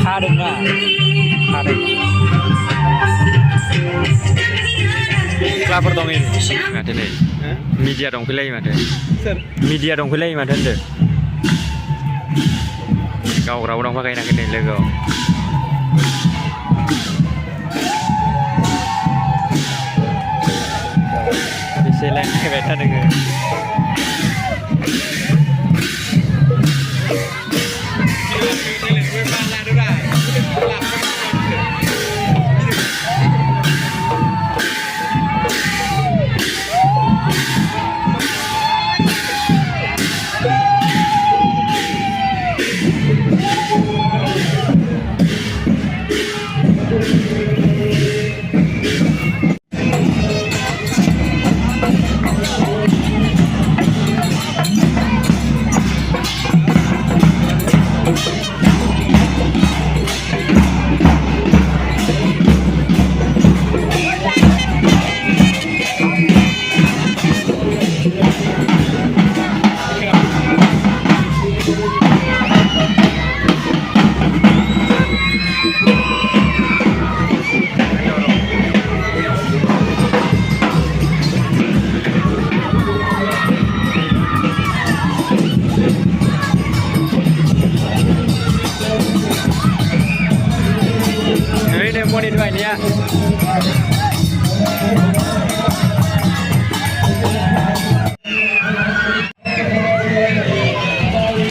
Hadeng lah. Hadeng. Kelapar dong ini. Ada nih. Media dong pilih ada. Media dong pilih ada deh. Kau orang pakai nak ini lego. Bisa lagi beda dengan. Ini dua ini ya.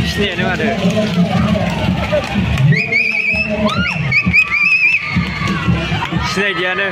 Sini ini ada. Sini dia ada.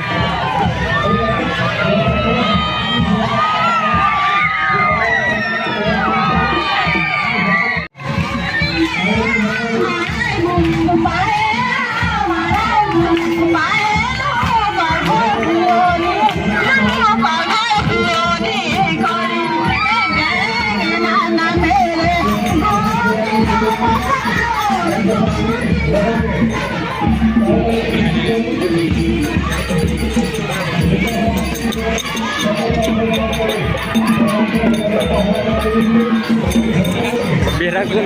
Biar aku